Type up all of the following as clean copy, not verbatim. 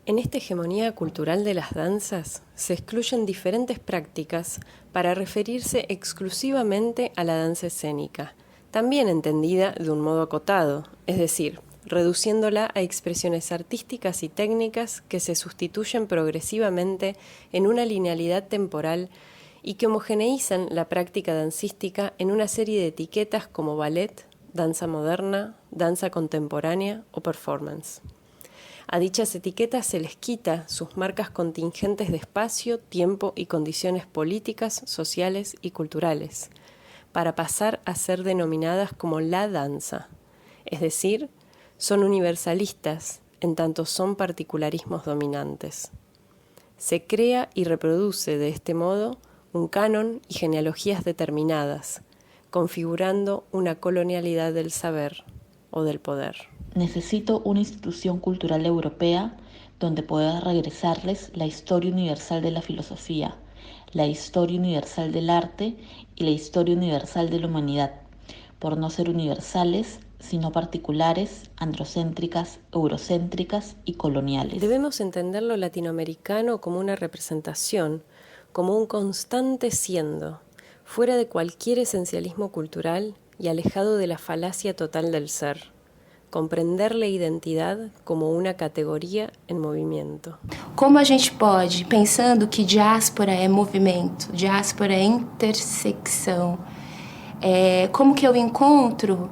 En esta hegemonía cultural de las danzas se excluyen diferentes prácticas para referirse exclusivamente a la danza escénica, también entendida de un modo acotado, es decir, reduciéndola a expresiones artísticas y técnicas que se sustituyen progresivamente en una linealidad temporal y que homogeneizan la práctica dancística en una serie de etiquetas como ballet, danza moderna, danza contemporánea o performance. A dichas etiquetas se les quita sus marcas contingentes de espacio, tiempo y condiciones políticas, sociales y culturales, para pasar a ser denominadas como la danza, es decir, son universalistas en tanto son particularismos dominantes. Se crea y reproduce de este modo un canon y genealogías determinadas, configurando una colonialidad del saber o del poder. Necesito una institución cultural europea donde pueda regresarles la historia universal de la filosofía, la historia universal del arte y la historia universal de la humanidad, por no ser universales, sino particulares, androcéntricas, eurocéntricas y coloniales. Debemos entender lo latinoamericano como una representación, como un constante siendo, fuera de cualquier esencialismo cultural y alejado de la falacia total del ser. Comprender la identidad como una categoría en movimiento. Como a gente pode, pensando que diáspora é movimento, diáspora é intersecção, como que eu encontro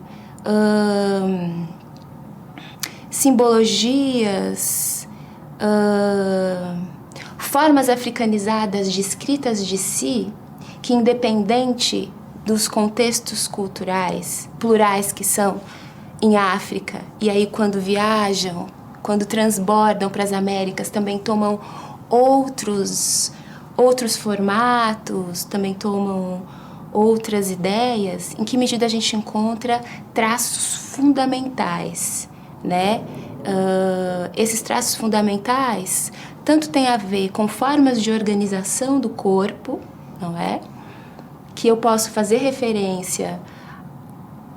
simbologias, formas africanizadas de escritas de si, que independente dos contextos culturais plurais que são em África, e aí quando viajam, quando transbordam para as Américas, também tomam outros formatos, também tomam outras ideias, em que medida a gente encontra traços fundamentais, né? Esses traços fundamentais tanto têm a ver com formas de organização do corpo, não é? Que eu posso fazer referência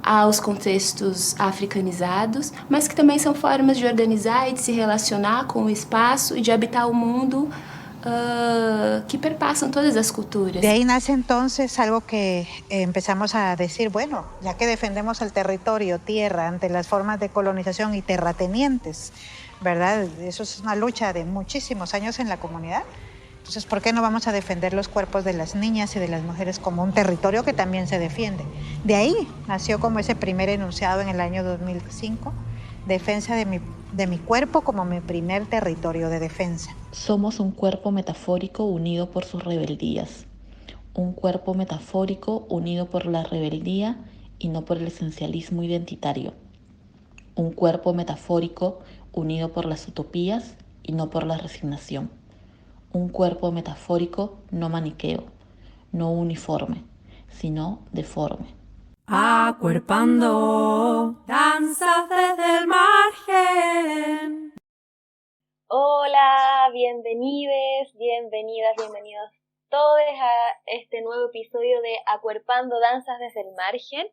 aos contextos africanizados, mas que também são formas de organizar e de se relacionar com o espaço e de habitar o mundo que perpasan todas las culturas. De ahí nace entonces algo que empezamos a decir, bueno, ya que defendemos el territorio, tierra, ante las formas de colonización y terratenientes, ¿verdad? Eso es una lucha de muchísimos años en la comunidad. Entonces, ¿por qué no vamos a defender los cuerpos de las niñas y de las mujeres como un territorio que también se defiende? De ahí nació como ese primer enunciado en el año 2005, defensa de mi cuerpo como mi primer territorio de defensa. Somos un cuerpo metafórico unido por sus rebeldías, un cuerpo metafórico unido por la rebeldía y no por el esencialismo identitario, un cuerpo metafórico unido por las utopías y no por la resignación, un cuerpo metafórico no maniqueo, no uniforme, sino deforme. Acuerpando danzas desde el margen. Hola, bienvenidos todos a este nuevo episodio de Acuerpando danzas desde el margen.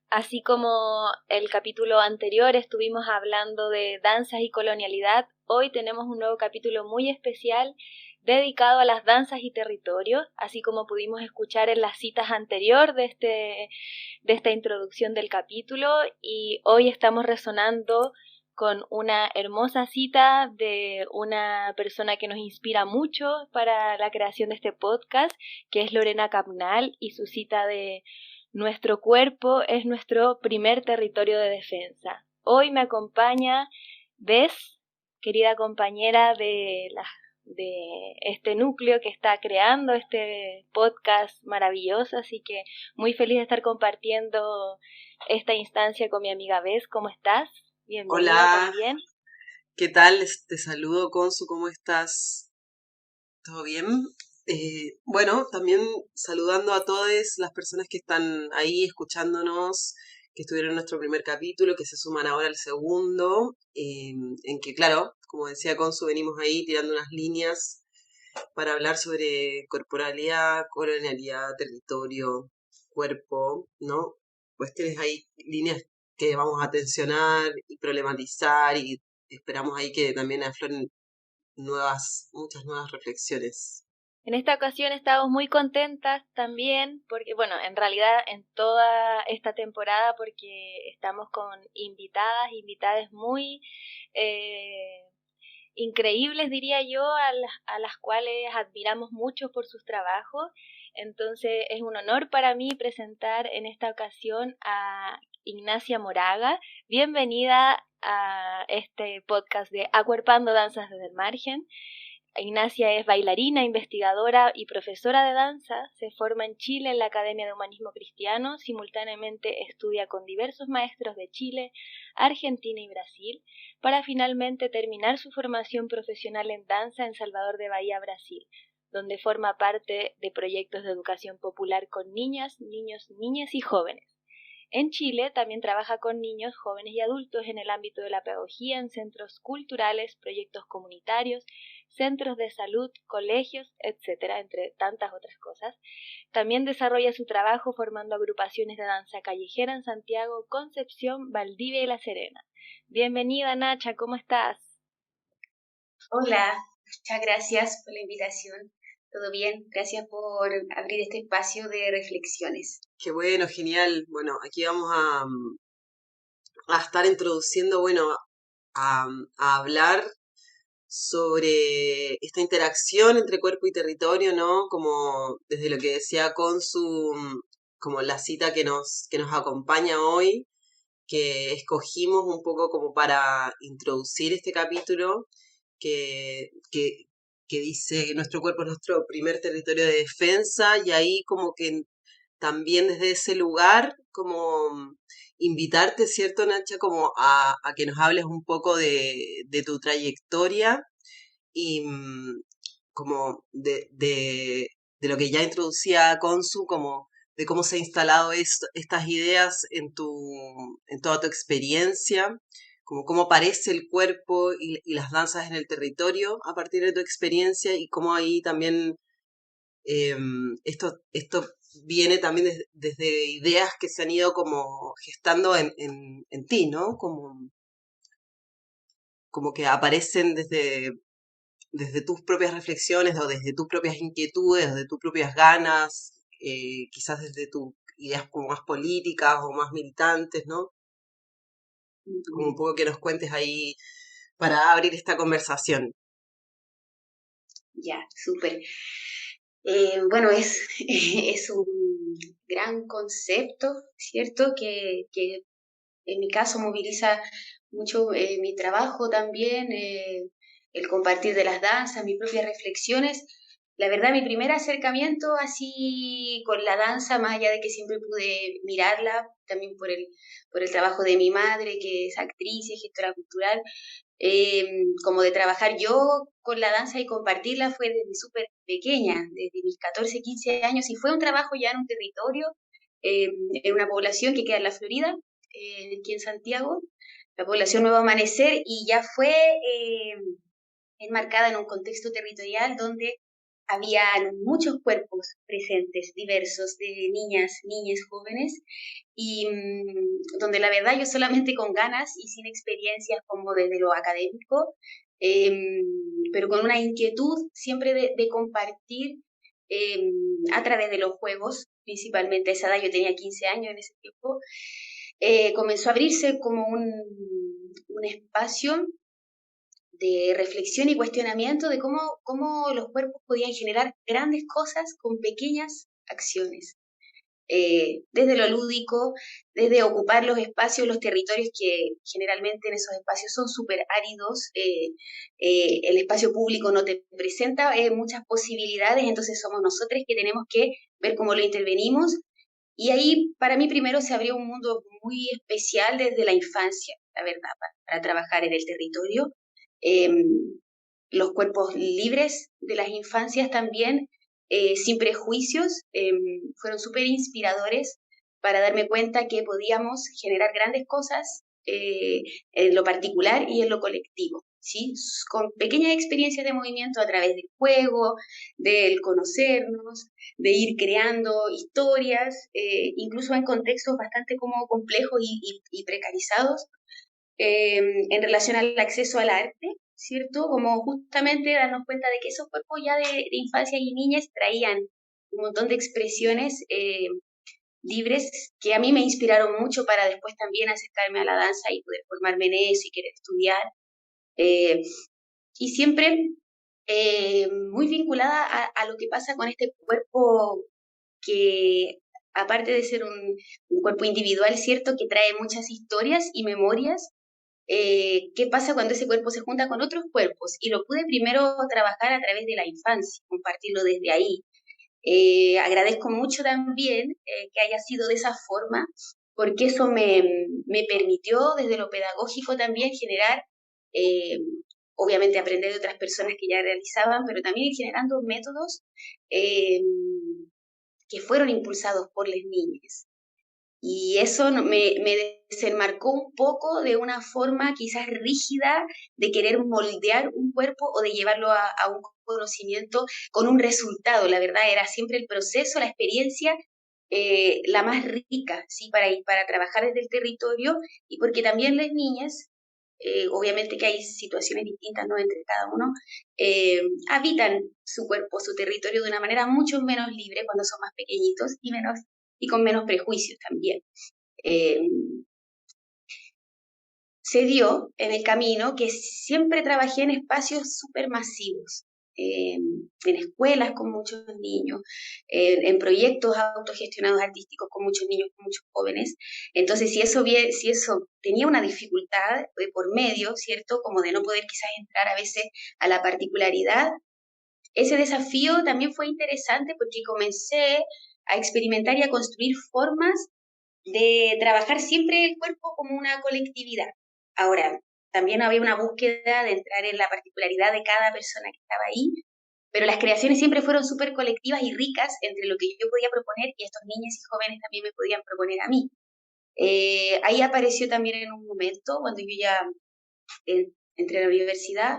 Así como el capítulo anterior estuvimos hablando de danzas y colonialidad, hoy tenemos un nuevo capítulo muy especial dedicado a las danzas y territorios, así como pudimos escuchar en las citas anteriores de esta introducción del capítulo, y hoy estamos resonando con una hermosa cita de una persona que nos inspira mucho para la creación de este podcast, que es Lorena Capnal, y su cita de nuestro cuerpo es nuestro primer territorio de defensa. Hoy me acompaña Bess, querida compañera de este núcleo que está creando este podcast maravilloso, así que muy feliz de estar compartiendo esta instancia con mi amiga Bess. ¿Cómo estás? Bienvenida. Hola, también. ¿Qué tal? Te saludo, Consu, ¿cómo estás? ¿Todo bien? Bueno, también saludando a todas las personas que están ahí escuchándonos, que estuvieron en nuestro primer capítulo, que se suman ahora al segundo, en que, claro, como decía Consu, venimos ahí tirando unas líneas para hablar sobre corporalidad, colonialidad, territorio, cuerpo, ¿no? Pues tienes ahí líneas que vamos a tensionar y problematizar, y esperamos ahí que también afloren muchas nuevas reflexiones. En esta ocasión estamos muy contentas también porque, bueno, en realidad en toda esta temporada porque estamos con invitadas muy increíbles, diría yo, a las cuales admiramos mucho por sus trabajos. Entonces es un honor para mí presentar en esta ocasión a Ignacia Moraga. Bienvenida a este podcast de Acuerpando Danzas desde el Margen. Ignacia es bailarina, investigadora y profesora de danza. Se forma en Chile en la Academia de Humanismo Cristiano. Simultáneamente estudia con diversos maestros de Chile, Argentina y Brasil, para finalmente terminar su formación profesional en danza en Salvador de Bahía, Brasil, donde forma parte de proyectos de educación popular con niñas, niños, niñas y jóvenes. En Chile también trabaja con niños, jóvenes y adultos en el ámbito de la pedagogía en centros culturales, proyectos comunitarios, centros de salud, colegios, etcétera, entre tantas otras cosas. También desarrolla su trabajo formando agrupaciones de danza callejera en Santiago, Concepción, Valdivia y La Serena. Bienvenida, Nacha, ¿cómo estás? Hola, muchas gracias por la invitación. ¿Todo bien? Gracias por abrir este espacio de reflexiones. Qué bueno, genial. Bueno, aquí vamos a estar introduciendo, bueno, a hablar sobre esta interacción entre cuerpo y territorio, ¿no? Como desde lo que decía Consu, como la cita que nos acompaña hoy, que escogimos un poco como para introducir este capítulo, que dice que nuestro cuerpo es nuestro primer territorio de defensa, y ahí como que también desde ese lugar, como invitarte, ¿cierto, Nacha? Como a que nos hables un poco de tu trayectoria y como de lo que ya introducía Consu, como de cómo se han instalado estas ideas en toda tu experiencia, como cómo aparece el cuerpo y las danzas en el territorio a partir de tu experiencia, y cómo ahí también esto viene también desde ideas que se han ido como gestando en ti, ¿no? Como que aparecen desde tus propias reflexiones o desde tus propias inquietudes o de tus propias ganas, quizás desde tus ideas como más políticas o más militantes, ¿no? Como un poco que nos cuentes ahí para abrir esta conversación. Ya, súper. Bueno, es un gran concepto, ¿cierto? Que en mi caso moviliza mucho mi trabajo también, el compartir de las danzas, mis propias reflexiones. La verdad, mi primer acercamiento así con la danza, más allá de que siempre pude mirarla, también por el trabajo de mi madre, que es actriz y gestora cultural, como de trabajar yo con la danza y compartirla fue desde súper pequeña, desde mis 14, 15 años, y fue un trabajo ya en un territorio, en una población que queda en la Florida, aquí en Santiago, la población Nuevo Amanecer, y ya fue enmarcada en un contexto territorial donde había muchos cuerpos presentes, diversos, de niñas, niñas, jóvenes, y donde la verdad yo solamente con ganas y sin experiencias como desde lo académico, pero con una inquietud siempre de compartir a través de los juegos, principalmente a esa edad, yo tenía 15 años en ese tiempo, comenzó a abrirse como un espacio de reflexión y cuestionamiento de cómo los cuerpos podían generar grandes cosas con pequeñas acciones. Desde lo lúdico, desde ocupar los espacios, los territorios que generalmente en esos espacios son súper áridos, el espacio público no te presenta muchas posibilidades, entonces somos nosotros que tenemos que ver cómo lo intervenimos, y ahí para mí primero se abrió un mundo muy especial desde la infancia, la verdad, para trabajar en el territorio. Los cuerpos libres de las infancias también, sin prejuicios, fueron súper inspiradores para darme cuenta que podíamos generar grandes cosas en lo particular y en lo colectivo, ¿sí? Con pequeñas experiencias de movimiento a través del juego, del conocernos, de ir creando historias, incluso en contextos bastante como complejos y precarizados, en relación al acceso al arte, ¿cierto? Como justamente darnos cuenta de que esos cuerpos ya de infancia y niñez traían un montón de expresiones libres que a mí me inspiraron mucho para después también acercarme a la danza y poder formarme en eso y querer estudiar. Y siempre muy vinculada a lo que pasa con este cuerpo que, aparte de ser un cuerpo individual, ¿cierto? Que trae muchas historias y memorias. ¿Qué pasa cuando ese cuerpo se junta con otros cuerpos? Y lo pude primero trabajar a través de la infancia, compartirlo desde ahí. Agradezco mucho también que haya sido de esa forma, porque eso me permitió desde lo pedagógico también generar, eh, obviamente aprender de otras personas que ya realizaban, pero también ir generando métodos eh, que fueron impulsados por las niñas. Y eso me desenmarcó un poco de una forma quizás rígida de querer moldear un cuerpo o de llevarlo a un conocimiento con un resultado. La verdad era siempre el proceso, la experiencia la más rica, ¿sí? Para trabajar desde el territorio y porque también las niñas, obviamente que hay situaciones distintas, ¿no? Entre cada uno, habitan su cuerpo, su territorio de una manera mucho menos libre cuando son más pequeñitos y con menos prejuicios también. Se dio en el camino que siempre trabajé en espacios supermasivos, en escuelas con muchos niños, en proyectos autogestionados artísticos con muchos niños, con muchos jóvenes. Entonces, si eso tenía una dificultad por medio, ¿cierto? Como de no poder quizás entrar a veces a la particularidad, ese desafío también fue interesante porque comencé a experimentar y a construir formas de trabajar siempre el cuerpo como una colectividad. Ahora, también había una búsqueda de entrar en la particularidad de cada persona que estaba ahí, pero las creaciones siempre fueron súper colectivas y ricas entre lo que yo podía proponer y estos niños y jóvenes también me podían proponer a mí. Ahí apareció también en un momento, cuando yo ya entré a la universidad,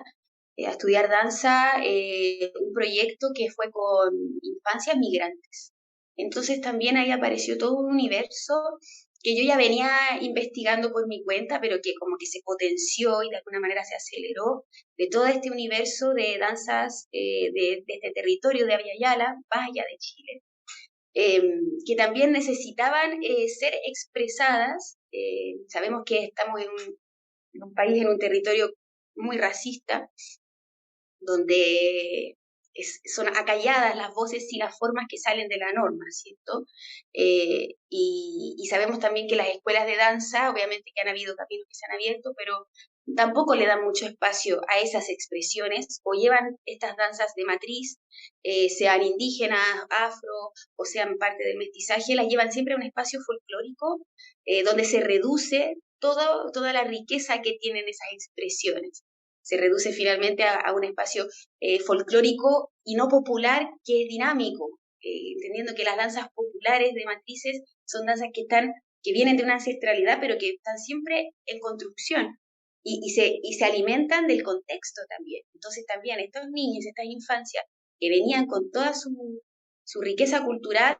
a estudiar danza, un proyecto que fue con infancias migrantes. Entonces también ahí apareció todo un universo que yo ya venía investigando por mi cuenta, pero que como que se potenció y de alguna manera se aceleró de todo este universo de danzas de este territorio de Abya Yala, de Chile, que también necesitaban ser expresadas. Sabemos que estamos en un país, en un territorio muy racista, donde son acalladas las voces y las formas que salen de la norma, ¿cierto? Y sabemos también que las escuelas de danza, obviamente que han habido caminos que se han abierto, pero tampoco le dan mucho espacio a esas expresiones, o llevan estas danzas de matriz, sean indígenas, afro, o sean parte del mestizaje, las llevan siempre a un espacio folclórico, donde se reduce toda la riqueza que tienen esas expresiones. Se reduce finalmente a un espacio folclórico y no popular que es dinámico, entendiendo que las danzas populares de matrices son danzas que vienen de una ancestralidad, pero que están siempre en construcción y se alimentan del contexto también. Entonces también estos niños, estas infancias que venían con toda su riqueza cultural,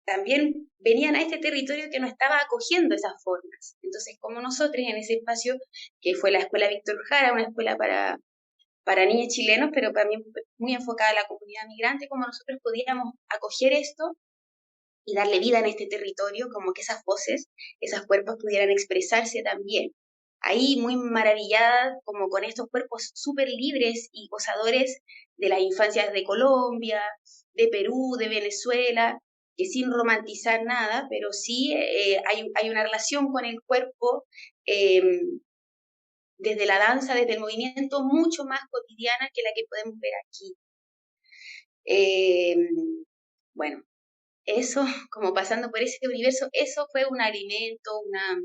también venían a este territorio que no estaba acogiendo esas formas. Entonces, como nosotros en ese espacio, que fue la Escuela Víctor Jara, una escuela para niños chilenos, pero también muy enfocada a la comunidad migrante, como nosotros podíamos acoger esto y darle vida en este territorio, como que esas voces, esos cuerpos pudieran expresarse también. Ahí muy maravillada, como con estos cuerpos súper libres y gozadores de las infancias de Colombia, de Perú, de Venezuela, que sin romantizar nada, pero sí hay una relación con el cuerpo desde la danza, desde el movimiento, mucho más cotidiana que la que podemos ver aquí. Bueno, eso, como pasando por ese universo, eso fue un alimento, una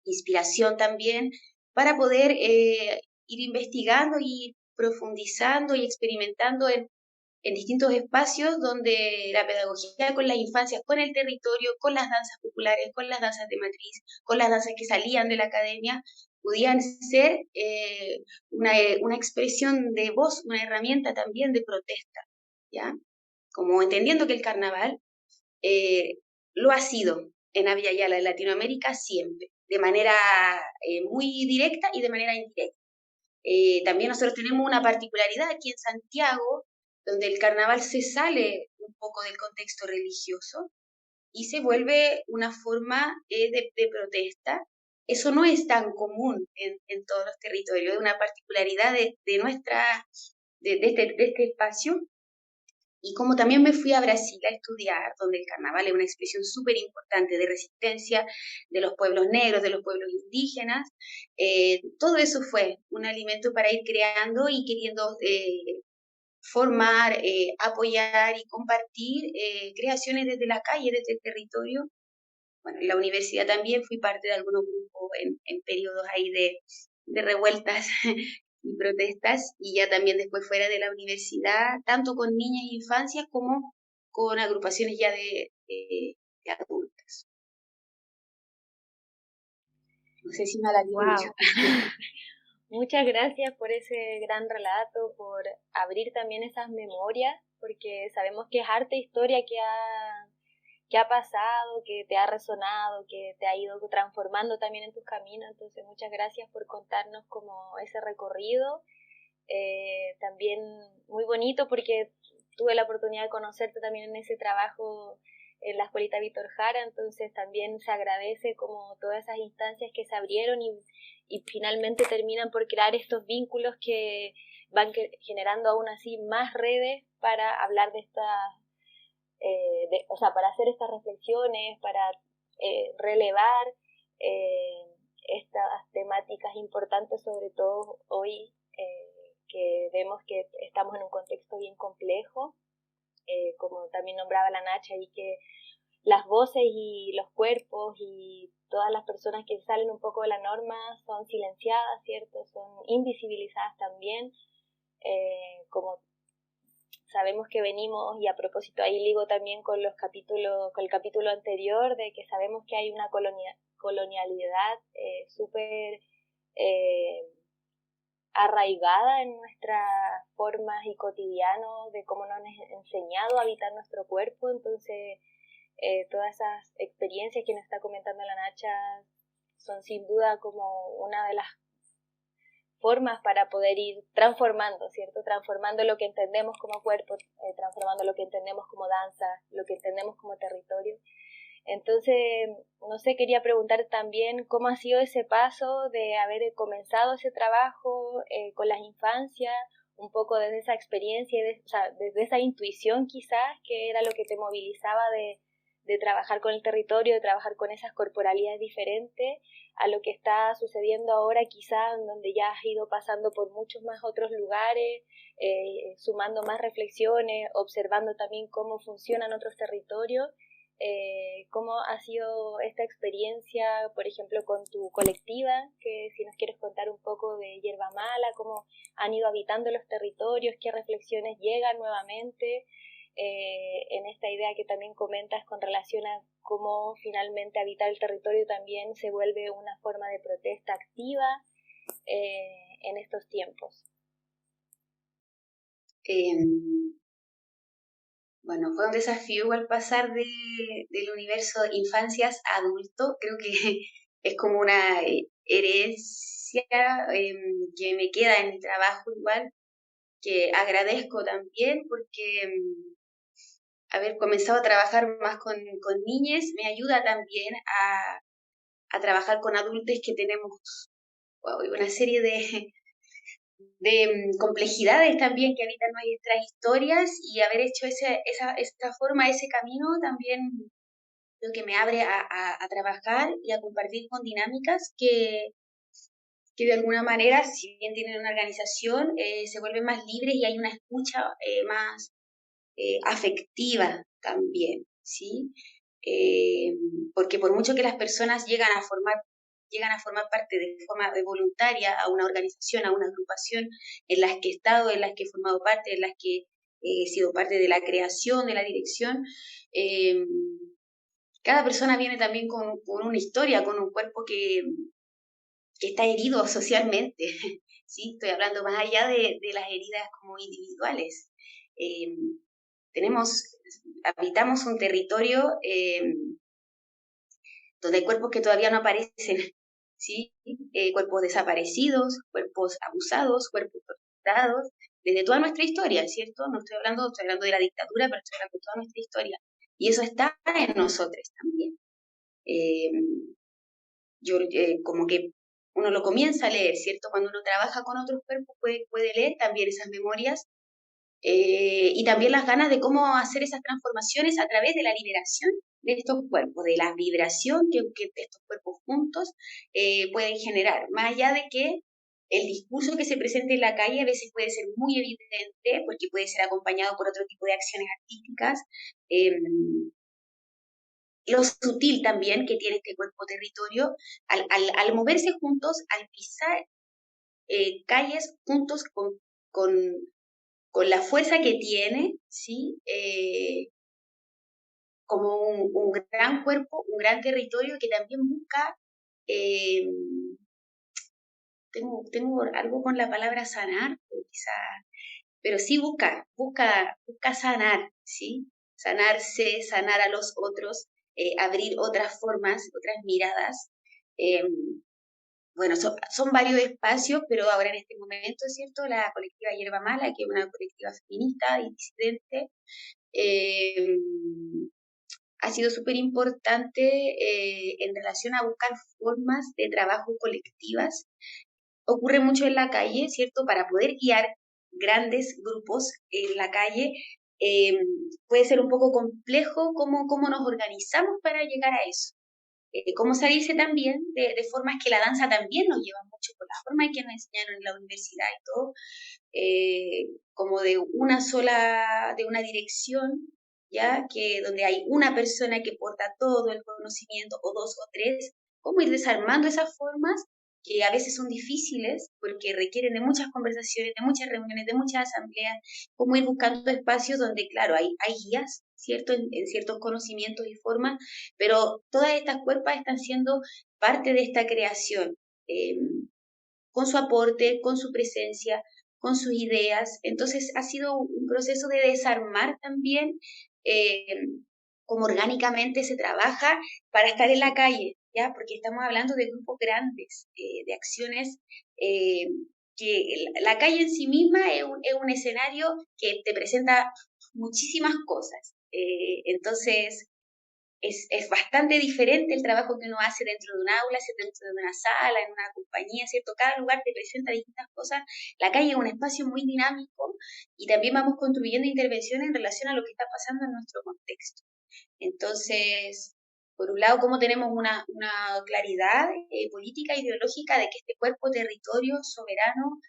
inspiración también para poder ir investigando y profundizando y experimentando en distintos espacios donde la pedagogía con las infancias, con el territorio, con las danzas populares, con las danzas de matriz, con las danzas que salían de la academia, podían ser una expresión de voz, una herramienta también de protesta, ¿ya? Como entendiendo que el carnaval lo ha sido en Abya Yala, en Latinoamérica, siempre, de manera muy directa y de manera indirecta. También nosotros tenemos una particularidad aquí en Santiago, donde el carnaval se sale un poco del contexto religioso y se vuelve una forma de protesta. Eso no es tan común en todos los territorios, es una particularidad de este espacio. Y como también me fui a Brasil a estudiar, donde el carnaval es una expresión súper importante de resistencia de los pueblos negros, de los pueblos indígenas, todo eso fue un alimento para ir creando y queriendo formar, apoyar y compartir creaciones desde la calle, desde el territorio. Bueno, en la universidad también fui parte de algunos grupos en periodos ahí de revueltas y protestas, y ya también después fuera de la universidad, tanto con niñas e infancias como con agrupaciones ya de adultos. No sé si me alargué mucho. Muchas gracias por ese gran relato, por abrir también esas memorias, porque sabemos que es arte e historia que ha pasado, que te ha resonado, que te ha ido transformando también en tus caminos. Entonces, muchas gracias por contarnos como ese recorrido. También muy bonito porque tuve la oportunidad de conocerte también en ese trabajo en la Escuelita Víctor Jara, entonces también se agradece como todas esas instancias que se abrieron y finalmente terminan por crear estos vínculos que van generando aún así más redes para hablar de estas o sea, para hacer estas reflexiones, para relevar estas temáticas importantes, sobre todo hoy que vemos que estamos en un contexto bien complejo, como también nombraba la Nacha, y que las voces y los cuerpos y todas las personas que salen un poco de la norma son silenciadas, ¿cierto? Son invisibilizadas también, como sabemos que venimos, y a propósito ahí ligo también con el capítulo anterior, de que sabemos que hay una colonialidad súper arraigada en nuestras formas y cotidianos de cómo nos han enseñado a habitar nuestro cuerpo. Entonces todas esas experiencias que nos está comentando la Nacha son sin duda como una de las formas para poder ir transformando, ¿cierto? Transformando lo que entendemos como cuerpo, transformando lo que entendemos como danza, lo que entendemos como territorio. Entonces, no sé, quería preguntar también cómo ha sido ese paso de haber comenzado ese trabajo con las infancias, un poco desde esa experiencia, o sea, desde esa intuición quizás, que era lo que te movilizaba de trabajar con el territorio, de trabajar con esas corporalidades diferentes, a lo que está sucediendo ahora quizás, donde ya has ido pasando por muchos más otros lugares, sumando más reflexiones, observando también cómo funcionan otros territorios. ¿Cómo ha sido esta experiencia, por ejemplo, con tu colectiva? Que si nos quieres contar un poco de Yerba Mala, cómo han ido habitando los territorios, qué reflexiones llegan nuevamente, en esta idea que también comentas con relación a cómo finalmente habitar el territorio también se vuelve una forma de protesta activa en estos tiempos. Bueno, fue un desafío igual pasar del universo infancias a adulto. Creo que es como una herencia que me queda en el trabajo igual, que agradezco también porque haber comenzado a trabajar más con niñas me ayuda también a trabajar con adultos que tenemos una serie de complejidades también que habitan nuestras historias, y haber hecho esta forma, ese camino también lo que me abre a trabajar y a compartir con dinámicas que de alguna manera, si bien tienen una organización, se vuelven más libres y hay una escucha más afectiva también, ¿sí? Porque por mucho que las personas llegan a formar parte de forma voluntaria a una organización, a una agrupación en las que he estado, en las que he formado parte, en las que he sido parte de la creación, de la dirección, cada persona viene también con una historia, con un cuerpo que está herido socialmente, ¿sí? Estoy hablando más allá de las heridas como individuales. Habitamos un territorio donde hay cuerpos que todavía no aparecen, ¿sí? Cuerpos desaparecidos, cuerpos abusados, cuerpos torturados, desde toda nuestra historia, ¿cierto? No estoy hablando de la dictadura, pero estoy hablando de toda nuestra historia. Y eso está en nosotros también. Como que uno lo comienza a leer, ¿cierto? Cuando uno trabaja con otros cuerpos puede leer también esas memorias y también las ganas de cómo hacer esas transformaciones a través de la liberación de estos cuerpos, de la vibración que estos cuerpos juntos pueden generar, más allá de que el discurso que se presenta en la calle a veces puede ser muy evidente, porque puede ser acompañado por otro tipo de acciones artísticas, lo sutil también que tiene este cuerpo territorio, al moverse juntos, al pisar calles juntos con la fuerza que tiene, ¿sí? Como un gran cuerpo, un gran territorio que también busca, tengo algo con la palabra sanar, pero sí busca sanar, ¿sí? Sanarse, sanar a los otros, abrir otras formas, otras miradas. Bueno, son varios espacios, pero ahora en este momento, ¿cierto? La colectiva Hierba Mala, que es una colectiva feminista y disidente, ha sido súper importante en relación a buscar formas de trabajo colectivas. Ocurre mucho en la calle, ¿cierto? Para poder guiar grandes grupos en la calle, puede ser un poco complejo cómo nos organizamos para llegar a eso. Cómo salirse también de formas que la danza también nos lleva mucho, por la forma en que nos enseñaron en la universidad y todo, como de una dirección, ya que donde hay una persona que porta todo el conocimiento, o dos o tres, cómo ir desarmando esas formas que a veces son difíciles porque requieren de muchas conversaciones, de muchas reuniones, de muchas asambleas, cómo ir buscando espacios donde, claro, hay guías, ¿cierto? En ciertos conocimientos y formas, pero todas estas cuerpas están siendo parte de esta creación, con su aporte, con su presencia, con sus ideas. Entonces ha sido un proceso de desarmar también cómo orgánicamente se trabaja para estar en la calle, ¿ya? Porque estamos hablando de grupos grandes, de acciones que la calle en sí misma es un escenario que te presenta muchísimas cosas. Entonces, es bastante diferente el trabajo que uno hace dentro de un aula, dentro de una sala, en una compañía, ¿cierto? Cada lugar te presenta distintas cosas. La calle es un espacio muy dinámico y también vamos construyendo intervenciones en relación a lo que está pasando en nuestro contexto. Entonces, por un lado, como tenemos una claridad política, ideológica de que este cuerpo territorio soberano,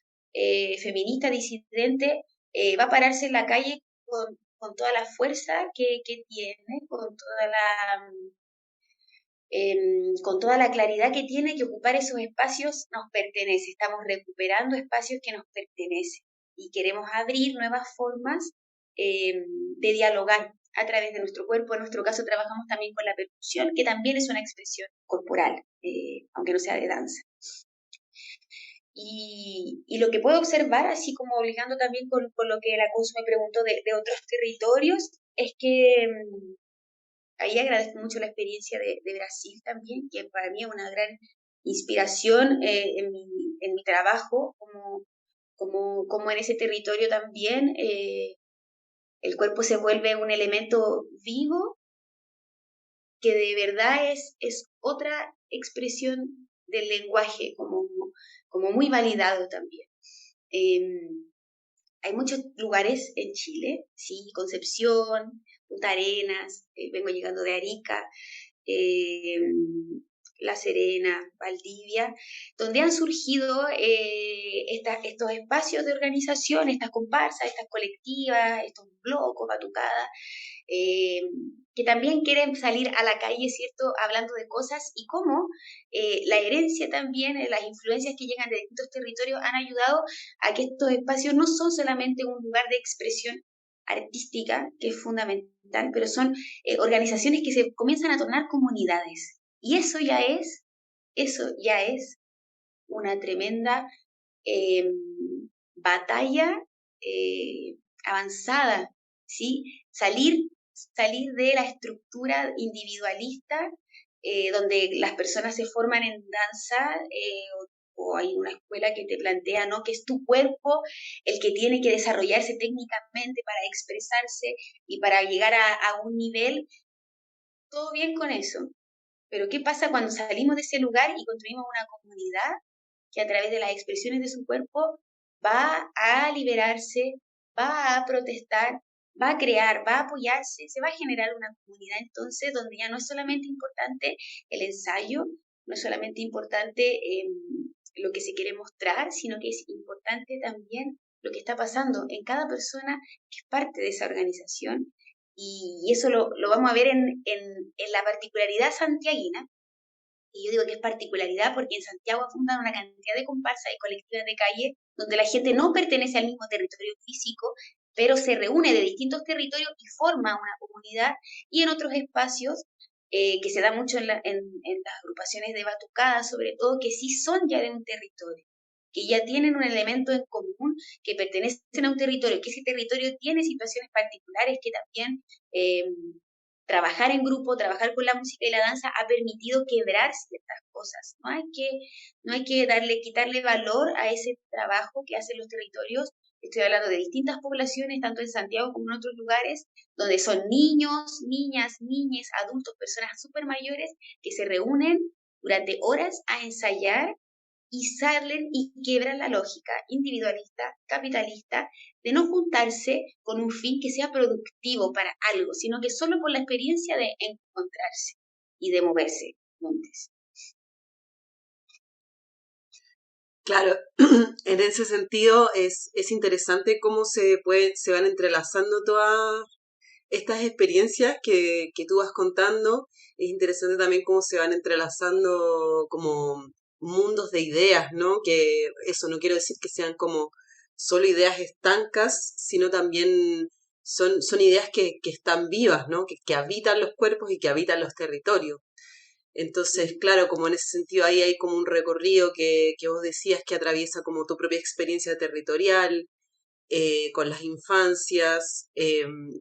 feminista, disidente, va a pararse en la calle con toda la fuerza que tiene, con toda la claridad que tiene, que ocupar esos espacios nos pertenece. Estamos recuperando espacios que nos pertenecen y queremos abrir nuevas formas de dialogar a través de nuestro cuerpo. En nuestro caso trabajamos también con la percusión, que también es una expresión corporal, aunque no sea de danza. Y lo que puedo observar, así como ligando también con lo que la Consu me preguntó de otros territorios, es que ahí agradezco mucho la experiencia de Brasil también, que para mí es una gran inspiración en mi trabajo, como en ese territorio también el cuerpo se vuelve un elemento vivo que de verdad es otra expresión del lenguaje, como muy validado también. Hay muchos lugares en Chile, sí, Concepción, Punta Arenas, vengo llegando de Arica, La Serena, Valdivia, donde han surgido estos espacios de organización, estas comparsas, estas colectivas, estos blocos, batucadas, que también quieren salir a la calle, ¿cierto?, hablando de cosas y cómo la herencia también, las influencias que llegan de distintos territorios han ayudado a que estos espacios no son solamente un lugar de expresión artística, que es fundamental, pero son organizaciones que se comienzan a tornar comunidades. Y eso ya es una tremenda batalla avanzada, ¿sí? Salir de la estructura individualista donde las personas se forman en danza, o hay una escuela que te plantea, ¿no?, que es tu cuerpo el que tiene que desarrollarse técnicamente para expresarse y para llegar a un nivel. Todo bien con eso, pero ¿qué pasa cuando salimos de ese lugar y construimos una comunidad que a través de las expresiones de su cuerpo va a liberarse, va a protestar, va a crear, va a apoyarse, se va a generar una comunidad entonces donde ya no es solamente importante el ensayo, no es solamente importante lo que se quiere mostrar, sino que es importante también lo que está pasando en cada persona que es parte de esa organización. Y eso lo vamos a ver en la particularidad santiaguina. Y yo digo que es particularidad porque en Santiago fundan una cantidad de comparsas y colectivas de calle donde la gente no pertenece al mismo territorio físico, pero se reúne de distintos territorios y forma una comunidad. Y en otros espacios, que se da mucho en las agrupaciones de batucada, sobre todo, que sí son ya de un territorio, que ya tienen un elemento en común, que pertenecen a un territorio, que ese territorio tiene situaciones particulares que también trabajar en grupo, trabajar con la música y la danza ha permitido quebrar ciertas cosas. No hay que quitarle valor a ese trabajo que hacen los territorios. Estoy hablando de distintas poblaciones, tanto en Santiago como en otros lugares, donde son niños, niñas, niñes, adultos, personas súper mayores que se reúnen durante horas a ensayar y salen y quiebran la lógica individualista, capitalista, de no juntarse con un fin que sea productivo para algo, sino que solo por la experiencia de encontrarse y de moverse juntos. Claro, en ese sentido es interesante cómo se van entrelazando todas estas experiencias que tú vas contando. Es interesante también cómo se van entrelazando como mundos de ideas, ¿no? Que eso no quiero decir que sean como solo ideas estancas, sino también son ideas que están vivas, ¿no? Que habitan los cuerpos y que habitan los territorios. Entonces, claro, como en ese sentido ahí hay como un recorrido que vos decías que atraviesa como tu propia experiencia territorial, con las infancias,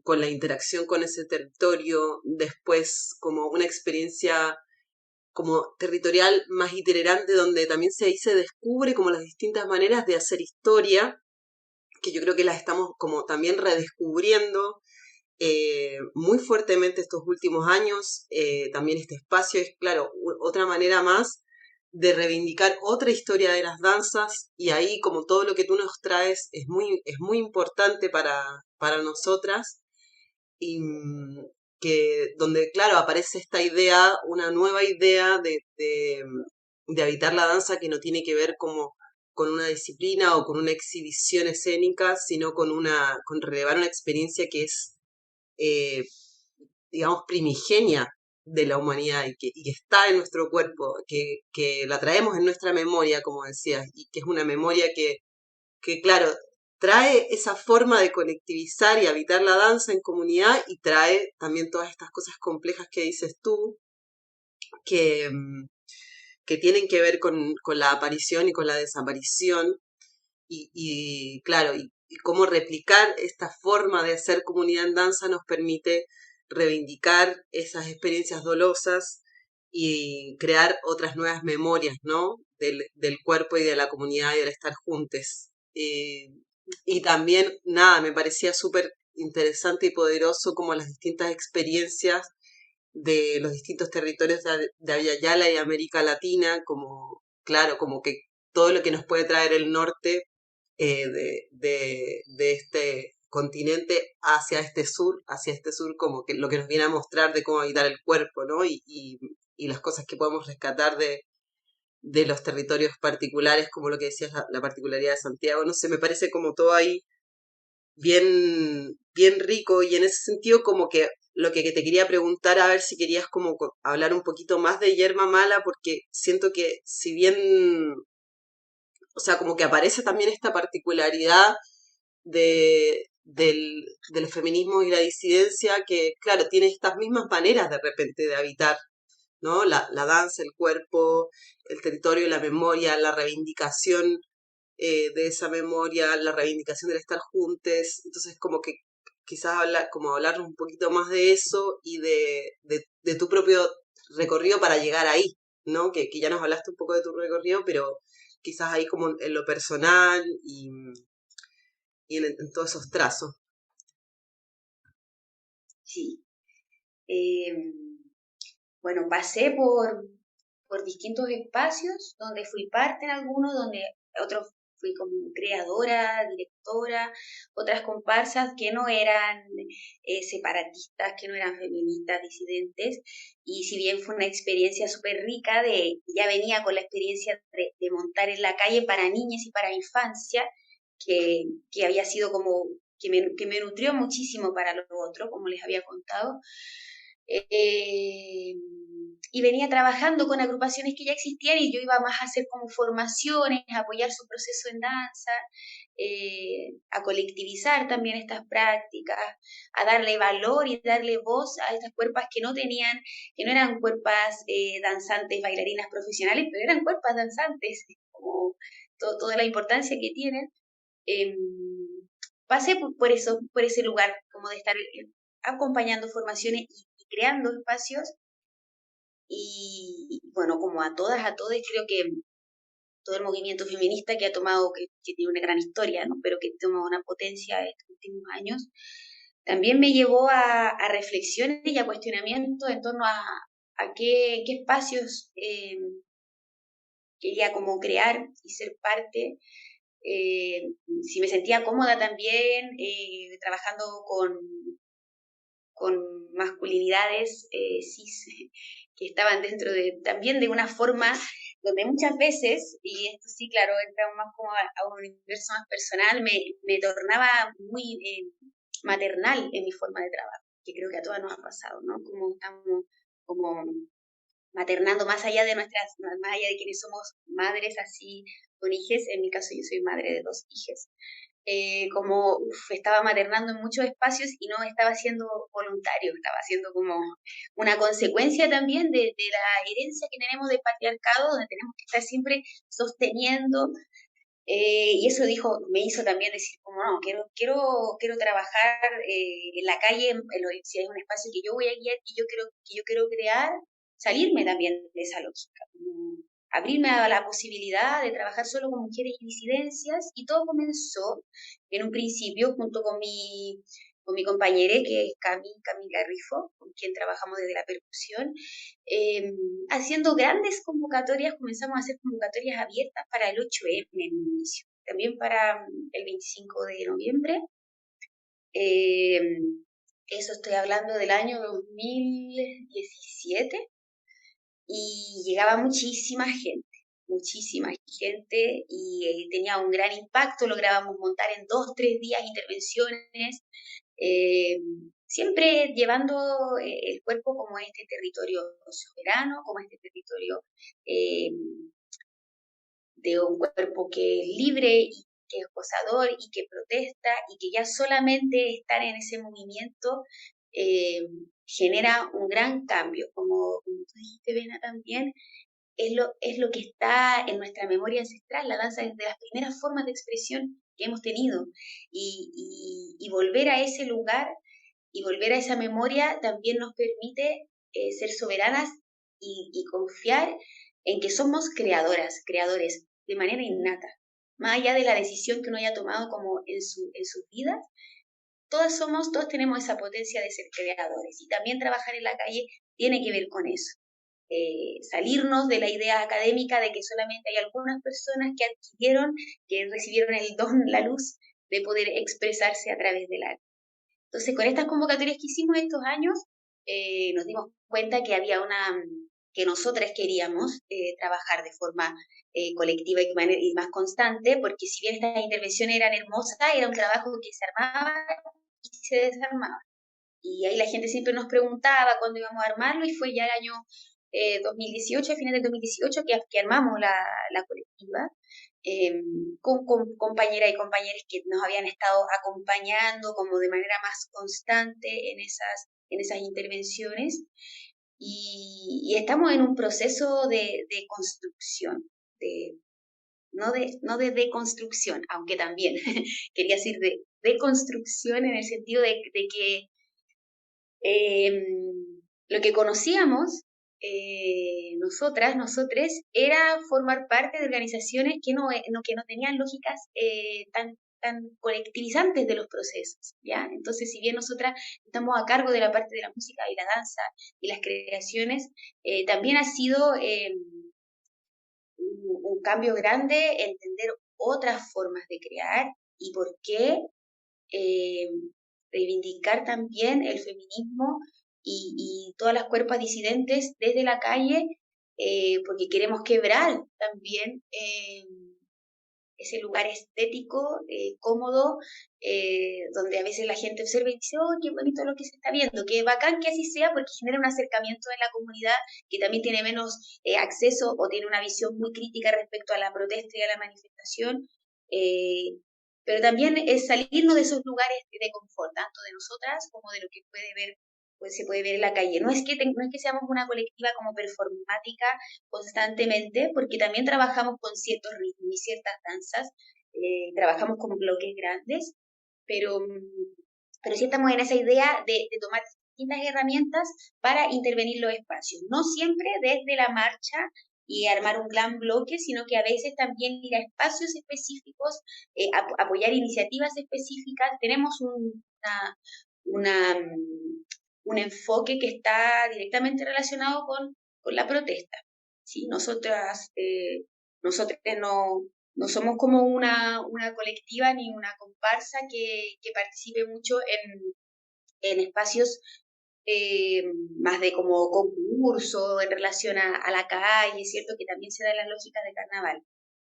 con la interacción con ese territorio, después como una experiencia como territorial más itinerante donde también ahí se descubre como las distintas maneras de hacer historia, que yo creo que las estamos como también redescubriendo muy fuertemente estos últimos años. También este espacio es, claro, otra manera más de reivindicar otra historia de las danzas, y ahí como todo lo que tú nos traes es muy importante para nosotras, y que donde, claro, aparece esta idea, una nueva idea de habitar la danza que no tiene que ver como con una disciplina o con una exhibición escénica, sino con relevar una experiencia que es, digamos, primigenia de la humanidad y que está en nuestro cuerpo, que la traemos en nuestra memoria, como decías, y que es una memoria que, claro, trae esa forma de colectivizar y habitar la danza en comunidad, y trae también todas estas cosas complejas que dices tú, que tienen que ver con la aparición y con la desaparición, y claro, y cómo replicar esta forma de hacer comunidad en danza nos permite reivindicar esas experiencias dolosas y crear otras nuevas memorias, ¿no? Del cuerpo y de la comunidad y del estar juntos. Y también, nada, me parecía súper interesante y poderoso como las distintas experiencias de los distintos territorios de Ayayala y América Latina, como, claro, como que todo lo que nos puede traer el norte de este continente hacia este sur, como que lo que nos viene a mostrar de cómo habitar el cuerpo, ¿no? Y las cosas que podemos rescatar de los territorios particulares, como lo que decías, la particularidad de Santiago. No sé, me parece como todo ahí bien, bien rico, y en ese sentido como que lo que te quería preguntar, a ver si querías como hablar un poquito más de Yerma Mala, porque siento que si bien, o sea, como que aparece también esta particularidad del feminismo y la disidencia, que claro, tiene estas mismas maneras de repente de habitar, ¿no? La danza, el cuerpo, el territorio, la memoria, la reivindicación de esa memoria, la reivindicación del estar juntos. Entonces, como que quizás hablar un poquito más de eso y de tu propio recorrido para llegar ahí, ¿no? Que ya nos hablaste un poco de tu recorrido, pero quizás ahí como en lo personal y en todos esos trazos. Sí. Bueno, pasé por distintos espacios, donde fui parte en algunos, donde otros fui como creadora, directora, otras comparsas que no eran separatistas, que no eran feministas, disidentes, y si bien fue una experiencia súper rica, ya venía con la experiencia de montar en la calle para niñas y para infancia, que había sido como, que me nutrió muchísimo para lo otro, como les había contado. Y venía trabajando con agrupaciones que ya existían y yo iba más a hacer como formaciones, a apoyar su proceso en danza, a colectivizar también estas prácticas, a darle valor y darle voz a estas cuerpas que no eran cuerpas danzantes, bailarinas profesionales, pero eran cuerpas danzantes, como toda la importancia que tienen. Pasé por ese lugar, como de estar acompañando formaciones y creando espacios, y bueno, como a todos, creo que todo el movimiento feminista que ha tomado, que tiene una gran historia, ¿no? Pero que toma una potencia estos últimos años, también me llevó a reflexiones y a cuestionamientos en torno a qué espacios quería como crear y ser parte, si me sentía cómoda también trabajando con masculinidades cis que estaban dentro también de una forma donde muchas veces, y esto sí, claro, entramos más como a un universo más personal, me tornaba muy maternal en mi forma de trabajo, que creo que a todas nos ha pasado, ¿no? Como estamos como maternando más allá de quienes somos madres así con hijes. En mi caso yo soy madre de 2 hijas. Como estaba maternando en muchos espacios y no estaba siendo voluntario, estaba siendo como una consecuencia también de la herencia que tenemos del patriarcado, donde tenemos que estar siempre sosteniendo, y eso me hizo también decir como no, quiero trabajar en la calle, si hay un espacio que yo voy a guiar, que yo quiero crear, salirme también de esa lógica, como abrirme a la posibilidad de trabajar solo con mujeres y disidencias, y todo comenzó en un principio junto con mi compañera, que es Camila Rifo, con quien trabajamos desde la percusión, haciendo grandes convocatorias. Comenzamos a hacer convocatorias abiertas para el 8M en un inicio, también para el 25 de noviembre. Eso estoy hablando del año 2017, y llegaba muchísima gente, y tenía un gran impacto. Lográbamos montar en 2-3 días intervenciones, siempre llevando el cuerpo como este territorio soberano, como este territorio de un cuerpo que es libre y que es gozador y que protesta, y que ya solamente estar en ese movimiento genera un gran cambio. Como tú dijiste, Bena, también es lo que está en nuestra memoria ancestral. La danza es de las primeras formas de expresión que hemos tenido, y volver a ese lugar y volver a esa memoria también nos permite ser soberanas y confiar en que somos creadores de manera innata, más allá de la decisión que uno haya tomado como en sus vidas. Todos tenemos esa potencia de ser creadores, y también trabajar en la calle tiene que ver con eso. Salirnos de la idea académica de que solamente hay algunas personas que recibieron el don, la luz de poder expresarse a través del arte. Entonces, con estas convocatorias que hicimos estos años, nos dimos cuenta que había que nosotras queríamos trabajar de forma colectiva y más constante, porque si bien estas intervenciones eran hermosas, era un trabajo que se armaba y se desarmaba. Y ahí la gente siempre nos preguntaba cuándo íbamos a armarlo, y fue ya el año 2018, a finales del 2018, que armamos la colectiva, con compañeras y compañeros que nos habían estado acompañando como de manera más constante en esas intervenciones, y estamos en un proceso de construcción, no de deconstrucción, aunque también quería decir de deconstrucción, en el sentido de que lo que conocíamos nosotres, era formar parte de organizaciones que no tenían lógicas tan colectivizantes de los procesos, ¿ya? Entonces, si bien nosotras estamos a cargo de la parte de la música y la danza y las creaciones, también ha sido un cambio grande entender otras formas de crear y por qué reivindicar también el feminismo y todas las cuerpos disidentes desde la calle, porque queremos quebrar también ese lugar estético, cómodo, donde a veces la gente observa y dice, oh, qué bonito lo que se está viendo, qué bacán que así sea, porque genera un acercamiento en la comunidad que también tiene menos acceso o tiene una visión muy crítica respecto a la protesta y a la manifestación, pero también es salirnos de esos lugares de confort, tanto de nosotras como de lo que se puede ver en la calle. No es que seamos una colectiva como performática constantemente, porque también trabajamos con ciertos ritmos y ciertas danzas, trabajamos con bloques grandes, pero sí estamos en esa idea de tomar distintas herramientas para intervenir los espacios, no siempre desde la marcha y armar un gran bloque, sino que a veces también ir a espacios específicos, apoyar iniciativas específicas. Tenemos un enfoque que está directamente relacionado con la protesta. ¿Sí? Nosotras no somos como una colectiva ni una comparsa que participe mucho en espacios más de como concurso en relación a la calle, ¿cierto? Que también se da en las lógicas de carnaval.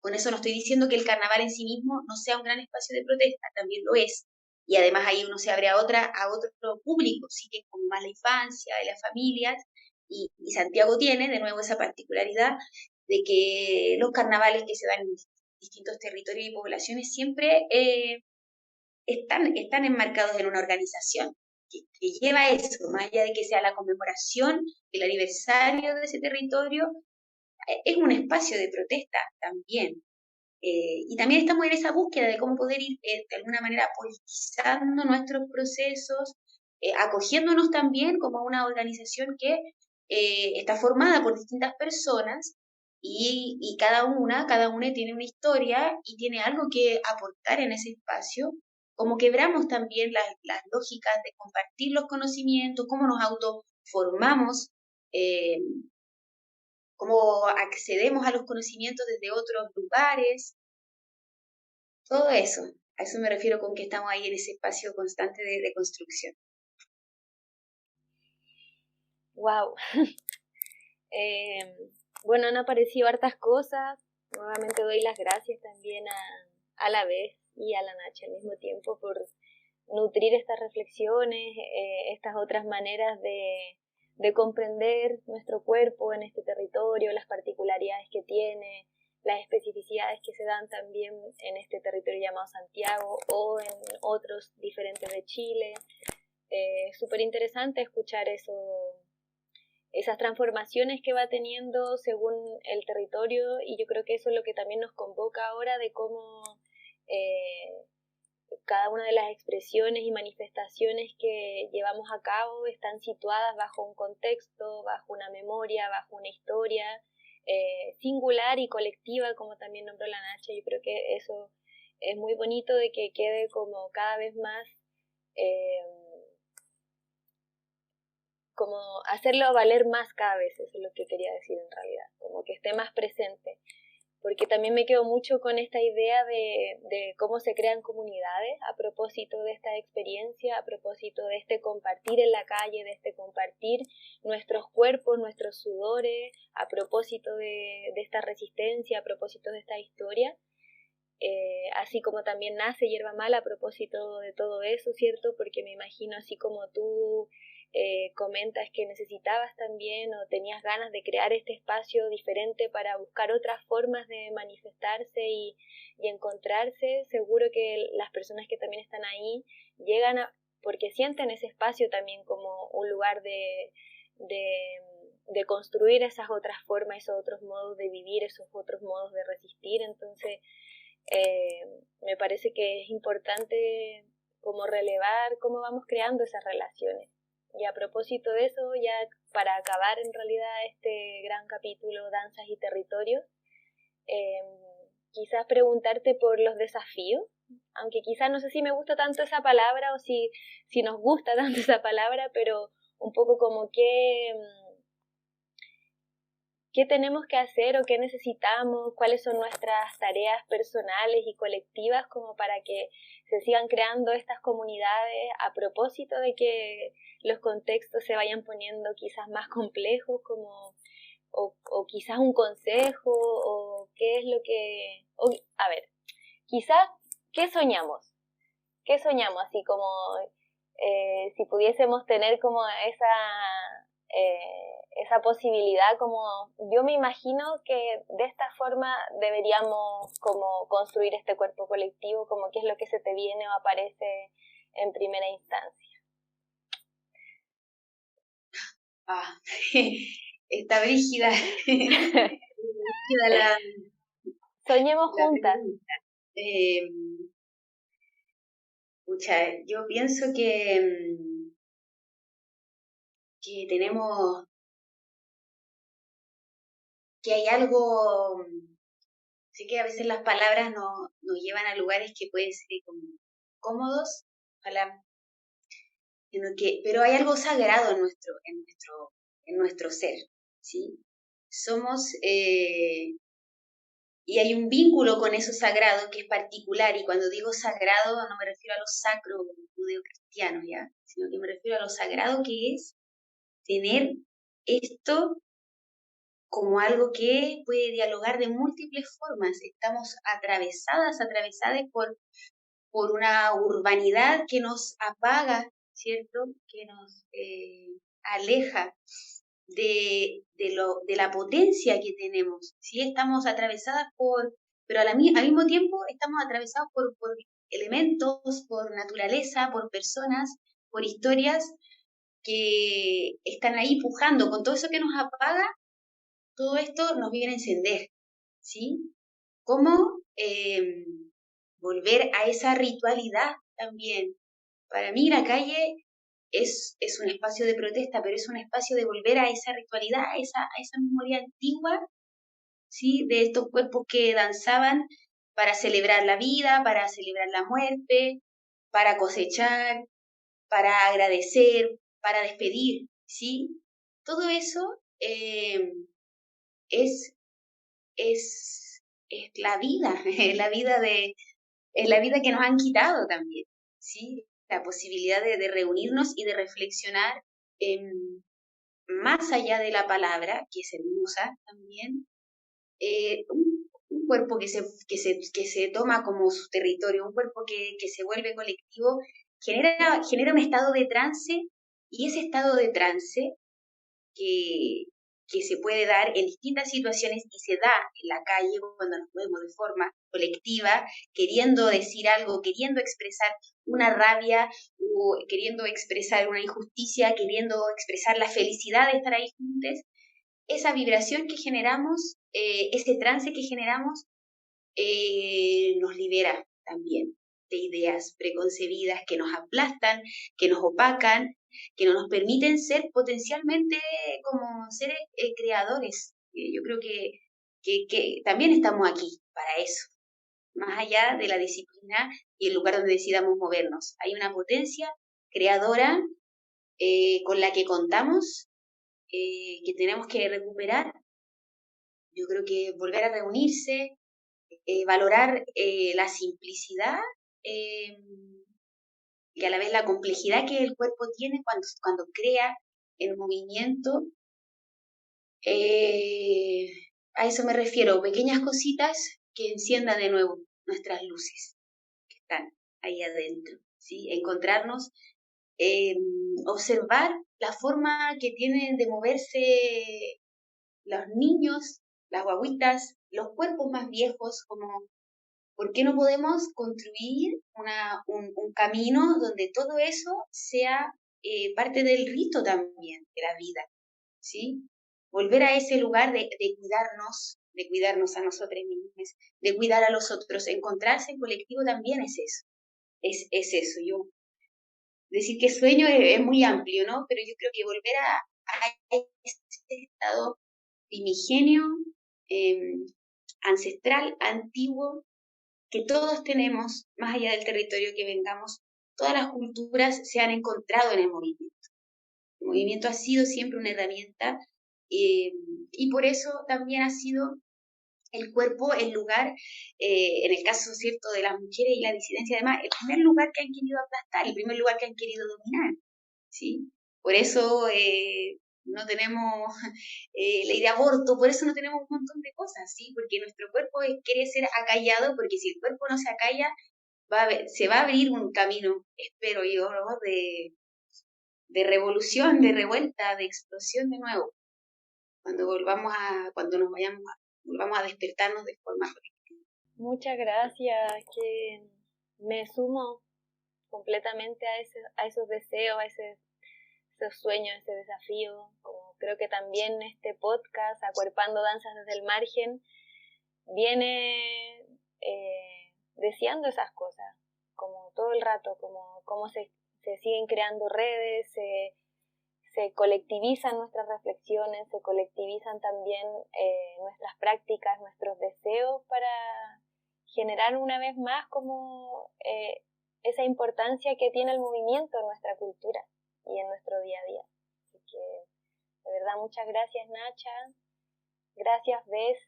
Con eso no estoy diciendo que el carnaval en sí mismo no sea un gran espacio de protesta, también lo es. Y además ahí uno se abre a otro público, sí, que es como más la infancia, de las familias, y Santiago tiene de nuevo esa particularidad de que los carnavales que se dan en distintos territorios y poblaciones siempre están enmarcados en una organización que lleva eso, más allá de que sea la conmemoración, el aniversario de ese territorio, es un espacio de protesta también. Y también estamos en esa búsqueda de cómo poder ir de alguna manera politizando nuestros procesos, acogiéndonos también como una organización que está formada por distintas personas y cada una tiene una historia y tiene algo que aportar en ese espacio, como quebramos también las lógicas de compartir los conocimientos, cómo nos autoformamos, cómo accedemos a los conocimientos desde otros lugares, todo eso. A eso me refiero con que estamos ahí en ese espacio constante de construcción. Wow. Bueno, han aparecido hartas cosas. Nuevamente doy las gracias también a la vez y a la Nacha al mismo tiempo por nutrir estas reflexiones, estas otras maneras de comprender nuestro cuerpo en este territorio, las particularidades que tiene, las especificidades que se dan también en este territorio llamado Santiago o en otros diferentes de Chile. Súper interesante escuchar esas transformaciones que va teniendo según el territorio, y yo creo que eso es lo que también nos convoca ahora de cómo cada una de las expresiones y manifestaciones que llevamos a cabo están situadas bajo un contexto, bajo una memoria, bajo una historia singular y colectiva, como también nombró la Nacha. Yo creo que eso es muy bonito de que quede como cada vez más como hacerlo valer más cada vez, eso es lo que quería decir en realidad, como que esté más presente, porque también me quedo mucho con esta idea de cómo se crean comunidades a propósito de esta experiencia, a propósito de este compartir en la calle, de este compartir nuestros cuerpos, nuestros sudores, a propósito de esta resistencia, a propósito de esta historia. Así como también nace Hierba Mala a propósito de todo eso, ¿cierto? Porque me imagino, así como tú comentas que necesitabas también o tenías ganas de crear este espacio diferente para buscar otras formas de manifestarse y encontrarse, seguro que las personas que también están ahí llegan porque sienten ese espacio también como un lugar de construir esas otras formas, esos otros modos de vivir, esos otros modos de resistir. Entonces me parece que es importante como relevar cómo vamos creando esas relaciones Y a propósito de eso, ya para acabar en realidad este gran capítulo, Danzas y Territorios, quizás preguntarte por los desafíos, aunque quizás no sé si me gusta tanto esa palabra o si nos gusta tanto esa palabra, pero un poco como qué tenemos que hacer o qué necesitamos, cuáles son nuestras tareas personales y colectivas como para que se sigan creando estas comunidades a propósito de que los contextos se vayan poniendo quizás más complejos, como o quizás un consejo, o qué es lo que... a ver, quizás, ¿qué soñamos? ¿Qué soñamos? Así como si pudiésemos tener como esa posibilidad, como yo me imagino que de esta forma deberíamos como construir este cuerpo colectivo, como qué es lo que se te viene o aparece en primera instancia. Está brígida. Soñemos juntas. Yo pienso que tenemos, que hay algo, sé que a veces las palabras nos llevan a lugares que pueden ser como cómodos, pero hay algo sagrado en nuestro ser, ¿sí? Somos, y hay un vínculo con eso sagrado que es particular, y cuando digo sagrado no me refiero a lo sacro judeocristiano, ¿ya? Sino que me refiero a lo sagrado que es tener esto como algo que puede dialogar de múltiples formas. Estamos atravesadas por una urbanidad que nos apaga, ¿cierto? Que nos aleja de la potencia que tenemos. ¿Sí? Estamos atravesadas pero al mismo tiempo estamos atravesados por elementos, por naturaleza, por personas, por historias que están ahí pujando. Con todo eso que nos apaga, todo esto nos viene a encender, ¿sí? ¿Cómo volver a esa ritualidad también? Para mí la calle es un espacio de protesta, pero es un espacio de volver a esa ritualidad, a esa memoria antigua, ¿sí? De estos cuerpos que danzaban para celebrar la vida, para celebrar la muerte, para cosechar, para agradecer, para despedir, ¿sí? Todo eso es la vida, es la vida que nos han quitado también, ¿sí? La posibilidad de reunirnos y de reflexionar más allá de la palabra, que es hermosa también, un cuerpo que se toma como su territorio, un cuerpo que se vuelve colectivo, genera un estado de trance, y ese estado de trance que se puede dar en distintas situaciones y se da en la calle cuando nos movemos de forma colectiva, queriendo decir algo, queriendo expresar una rabia, o queriendo expresar una injusticia, queriendo expresar la felicidad de estar ahí juntos. Esa vibración que generamos, ese trance que generamos, nos libera también de ideas preconcebidas que nos aplastan, que nos opacan, que no nos permiten ser potencialmente como seres creadores. Yo creo que también estamos aquí para eso, más allá de la disciplina y el lugar donde decidamos movernos. Hay una potencia creadora con la que contamos, que tenemos que recuperar. Yo creo que volver a reunirse, valorar la simplicidad y a la vez la complejidad que el cuerpo tiene cuando crea en movimiento. A eso me refiero, pequeñas cositas que enciendan de nuevo nuestras luces que están ahí adentro, ¿sí? Encontrarnos, observar la forma que tienen de moverse los niños, las guaguitas, los cuerpos más viejos, como ¿por qué no podemos construir un camino donde todo eso sea parte del rito también de la vida, ¿sí? Volver a ese lugar de cuidarnos a nosotros mismos, de cuidar a los otros, encontrarse en colectivo también es eso. Es eso. decir que sueño es muy amplio, ¿no? Pero yo creo que volver a ese estado primigenio, ancestral, antiguo, que todos tenemos, más allá del territorio que vengamos, todas las culturas se han encontrado en el movimiento. El movimiento ha sido siempre una herramienta y por eso también ha sido el cuerpo el lugar, en el caso, ¿cierto?, de las mujeres y la disidencia, además, el primer lugar que han querido aplastar, el primer lugar que han querido dominar, ¿sí? Por eso no tenemos ley de aborto, por eso no tenemos un montón de cosas, ¿sí? Porque nuestro cuerpo quiere ser acallado, porque si el cuerpo no se acalla, se va a abrir un camino, espero yo, ¿no?, de revolución, de revuelta, de explosión de nuevo, cuando volvamos a despertarnos de forma colectiva. Muchas gracias, que me sumo completamente a esos deseos, a esos sueños, a ese desafío. Como creo que también este podcast, Acuerpando Danzas desde el Margen, viene deseando esas cosas, como todo el rato, como se siguen creando redes, se colectivizan nuestras reflexiones, se colectivizan también nuestras prácticas, nuestros deseos para generar una vez más como esa importancia que tiene el movimiento en nuestra cultura y en nuestro día a día. Así que, de verdad, muchas gracias, Nacha. Gracias, Bess,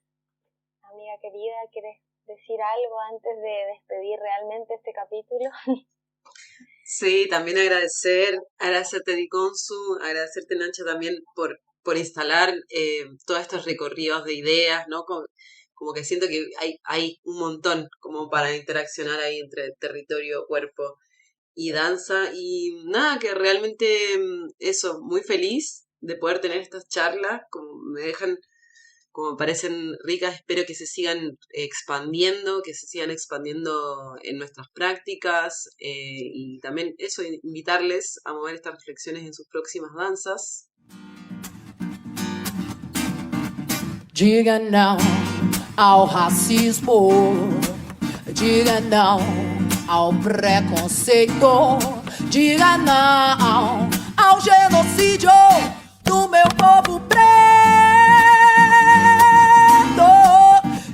amiga querida. ¿Quieres decir algo antes de despedir realmente este capítulo? Sí, también agradecerte Diconsu, agradecerte Nacha también por instalar todos estos recorridos de ideas, ¿no? Como que siento que hay un montón como para interaccionar ahí entre territorio, cuerpo y danza. Y nada, que realmente eso, muy feliz de poder tener estas charlas, como me dejan, como me parecen ricas, espero que se sigan expandiendo en nuestras prácticas y también eso, invitarles a mover estas reflexiones en sus próximas danzas. Diga não ao racismo, diga não ao preconceito, diga não ao genocídio do meu povo preto.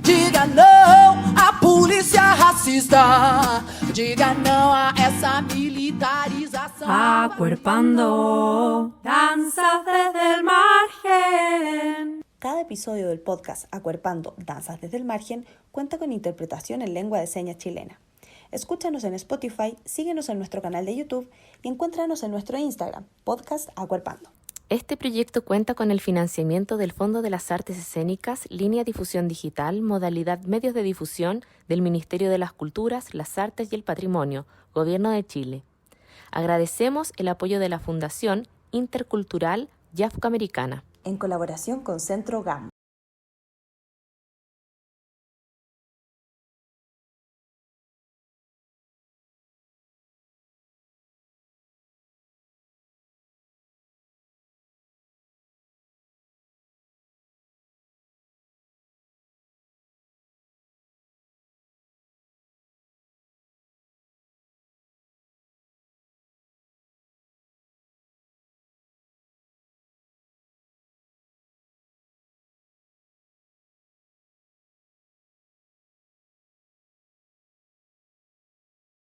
Diga não à polícia racista, diga não a essa militarização. Acuerpando danzas desde el margen. Cada episodio del podcast Acuerpando Danzas desde el Margen cuenta con interpretación en lengua de señas chilena. Escúchanos en Spotify, síguenos en nuestro canal de YouTube y encuéntranos en nuestro Instagram, podcast Acuerpando. Este proyecto cuenta con el financiamiento del Fondo de las Artes Escénicas, Línea Difusión Digital, modalidad Medios de Difusión del Ministerio de las Culturas, las Artes y el Patrimonio, Gobierno de Chile. Agradecemos el apoyo de la Fundación Intercultural y Afroamericana. En colaboración con Centro GAM.